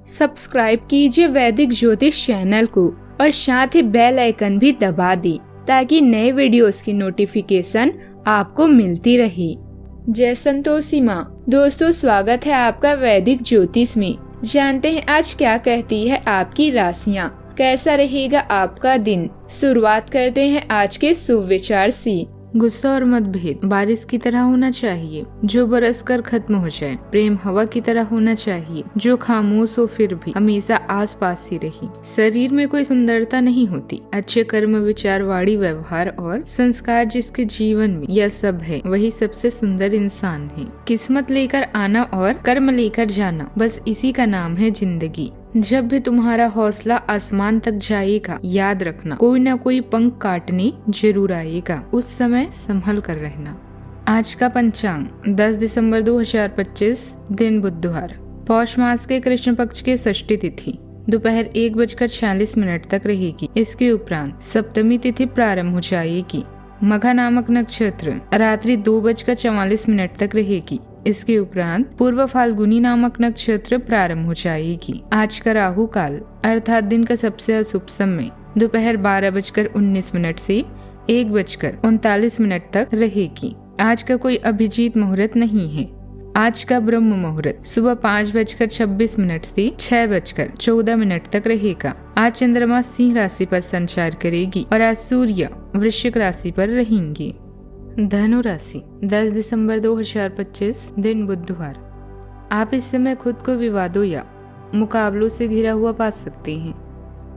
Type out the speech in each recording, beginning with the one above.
Subscribe कीजिए वैदिक ज्योतिष चैनल को और साथ ही बेल आइकन भी दबा दी ताकि नए वीडियोस की नोटिफिकेशन आपको मिलती रहे। जय संतोषी माँ। दोस्तों, स्वागत है आपका वैदिक ज्योतिष में। जानते हैं आज क्या कहती है आपकी राशियाँ, कैसा रहेगा आपका दिन। शुरुआत करते हैं आज के शुभ विचार से। गुस्सा और मतभेद बारिश की तरह होना चाहिए जो बरस कर खत्म हो जाए। प्रेम हवा की तरह होना चाहिए जो खामोश हो फिर भी हमेशा आस पास ही रही। शरीर में कोई सुंदरता नहीं होती, अच्छे कर्म, विचार, वाणी, व्यवहार और संस्कार जिसके जीवन में यह सब है वही सबसे सुंदर इंसान है। किस्मत लेकर आना और कर्म लेकर जाना, बस इसी का नाम है जिंदगी। जब भी तुम्हारा हौसला आसमान तक जाएगा, याद रखना कोई ना कोई पंख काटने जरूर आएगा, उस समय संभल कर रहना। आज का पंचांग 10 दिसंबर 2025, दिन बुधवार। पौष मास के कृष्ण पक्ष के षष्ठी तिथि दोपहर 1:46 तक रहेगी। इसके उपरांत सप्तमी तिथि प्रारंभ हो जाएगी। मघा नामक नक्षत्र रात्रि 2:44 तक रहेगी। इसके उपरांत पूर्व फाल्गुनी नामक नक्षत्र प्रारंभ हो जाएगी। आज का राहु काल अर्थात दिन का सबसे अशुभ समय दोपहर 12:19 से 1:39 तक रहेगी। आज का कोई अभिजीत मुहूर्त नहीं है। आज का ब्रह्म मुहूर्त सुबह 5:26 से 6:14 तक रहेगा। आज चंद्रमा सिंह राशि पर संचार करेगी और आज सूर्य वृश्चिक राशि पर रहेंगे। धनु राशि 10 दिसंबर 2025, दिन बुधवार। आप इस समय खुद को विवादों या मुकाबलों से घिरा हुआ पा सकते हैं।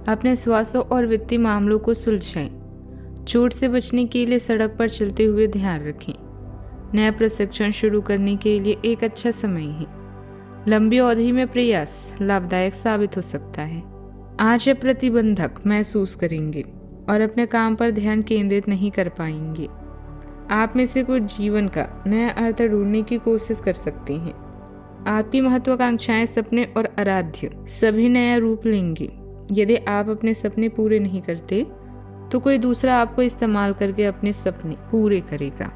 अपने स्वास्थ्य और वित्तीय मामलों को सुलझाएं। चोट से बचने के लिए सड़क पर चलते हुए ध्यान रखें। नया प्रशिक्षण शुरू करने के लिए एक अच्छा समय है। लंबी अवधि में प्रयास लाभदायक साबित हो सकता है। आज आप प्रतिबंधक महसूस करेंगे और अपने काम पर ध्यान केंद्रित नहीं कर पाएंगे। आप में से कुछ जीवन का नया अर्थ ढूंढने की कोशिश कर सकते हैं। आपकी महत्वाकांक्षाएं, सपने और आराध्य सभी नया रूप लेंगे। यदि आप अपने सपने पूरे नहीं करते तो कोई दूसरा आपको इस्तेमाल करके अपने सपने पूरे करेगा।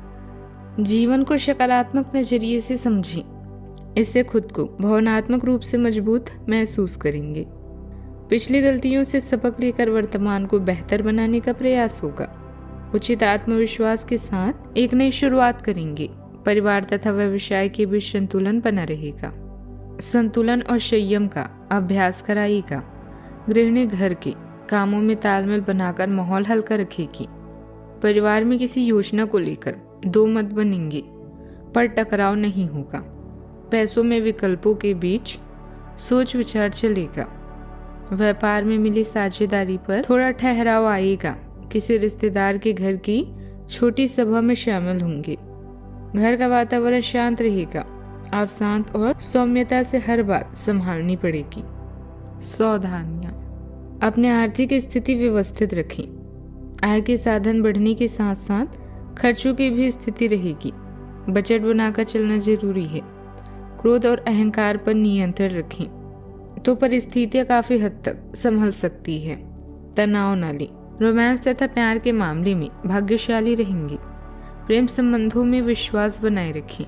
जीवन को सकारात्मक नजरिए से समझें, इससे खुद को भावनात्मक रूप से मजबूत महसूस करेंगे। पिछली गलतियों से सबक लेकर वर्तमान को बेहतर बनाने का प्रयास होगा। उचित आत्मविश्वास के साथ एक नई शुरुआत करेंगे। परिवार तथा व्यवसाय के बीच संतुलन बना रहेगा। संतुलन और संयम का अभ्यास कराएगा। गृहिणी घर के कामों में तालमेल बनाकर माहौल हल्का रखेगी। परिवार में किसी योजना को लेकर दो मत बनेंगे पर टकराव नहीं होगा। पैसों में विकल्पों के बीच सोच विचार चलेगा। व्यापार में मिली साझेदारी पर थोड़ा ठहराव आएगा। किसी रिश्तेदार के घर की छोटी सभा में शामिल होंगे। घर का वातावरण शांत रहेगा। आप शांत और सौम्यता से हर बात संभालनी पड़ेगी। सावधानियां, अपने आर्थिक स्थिति व्यवस्थित रखें। आय के साधन बढ़ने के साथ साथ खर्चों की भी स्थिति रहेगी। बजट बनाकर चलना जरूरी है। क्रोध और अहंकार पर नियंत्रण रखें तो परिस्थितियां काफी हद तक संभल सकती है। तनाव न लें। रोमांस तथा प्यार के मामले में भाग्यशाली रहेंगे। प्रेम संबंधों में विश्वास बनाए रखें।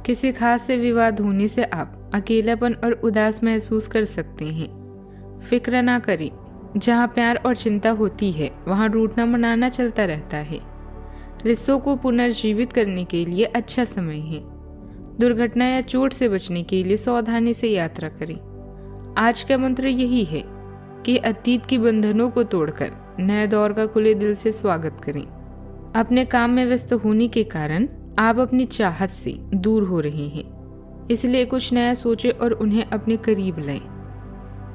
किसी खास से विवाद होने से आप अकेलापन और उदास महसूस कर सकते हैं। फिक्र ना करें। जहाँ प्यार और चिंता होती है वहाँ रूठना मनाना चलता रहता है। रिश्तों को पुनर्जीवित करने के लिए अच्छा समय है। दुर्घटना या चोट से बचने के लिए सावधानी से यात्रा करें। आज का मंत्र यही है कि अतीत की बंधनों को तोड़कर नए दौर का खुले दिल से स्वागत करें। अपने काम में व्यस्त होने के कारण आप अपनी चाहत से दूर हो रहे हैं, इसलिए कुछ नया सोचें और उन्हें अपने करीब लाएं।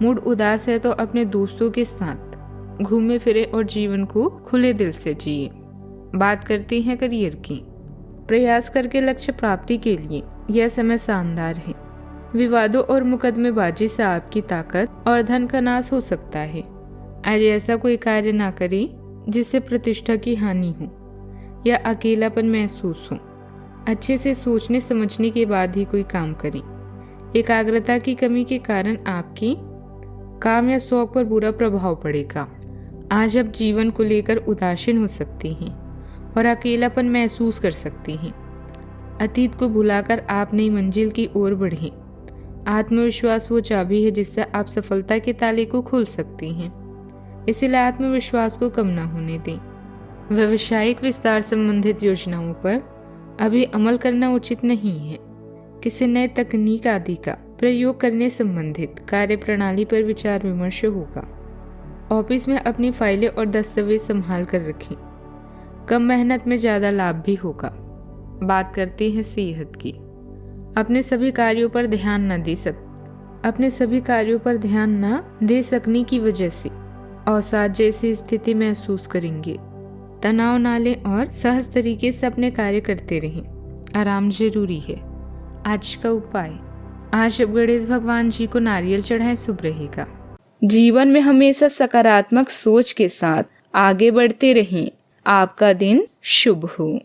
मूड उदास है तो अपने दोस्तों के साथ घूमे फिरे और जीवन को खुले दिल से जिए। बात करते हैं करियर की। प्रयास करके लक्ष्य प्राप्ति के लिए यह समय शानदार है। विवादों और मुकदमेबाजी से आपकी ताकत और धन का नाश हो सकता है। आज ऐसा कोई कार्य ना करें जिससे प्रतिष्ठा की हानि हो या अकेलापन महसूस हो। अच्छे से सोचने समझने के बाद ही कोई काम करें। एकाग्रता की कमी के कारण आपकी काम या शौक पर बुरा प्रभाव पड़ेगा। आज आप जीवन को लेकर उदासीन हो सकते हैं और अकेलापन महसूस कर सकते हैं। अतीत को भुलाकर आप नई मंजिल की ओर बढ़ें। आत्मविश्वास वो चाबी है जिससे आप सफलता के ताले को खोल सकती हैं। इसलिए आत्मविश्वास को कम न होने दें। व्यावसायिक विस्तार संबंधित योजनाओं पर अभी अमल करना उचित नहीं है। किसी नए तकनीक आदि का प्रयोग करने संबंधित कार्यप्रणाली पर विचार विमर्श होगा। ऑफिस में अपनी फाइलें और दस्तावेज संभाल कर रखें। कम मेहनत में ज़्यादा लाभ भी होगा। बात करते हैं सेहत की। अपने सभी कार्यों पर ध्यान न दे सकने की वजह से अवसाद जैसी स्थिति महसूस करेंगे। तनाव न लें और सहज तरीके से अपने कार्य करते रहें। आराम जरूरी है। आज का उपाय, आज गणेश भगवान जी को नारियल चढ़ाएं, शुभ रहेगा। जीवन में हमेशा सकारात्मक सोच के साथ आगे बढ़ते रहें। आपका दिन शुभ हो।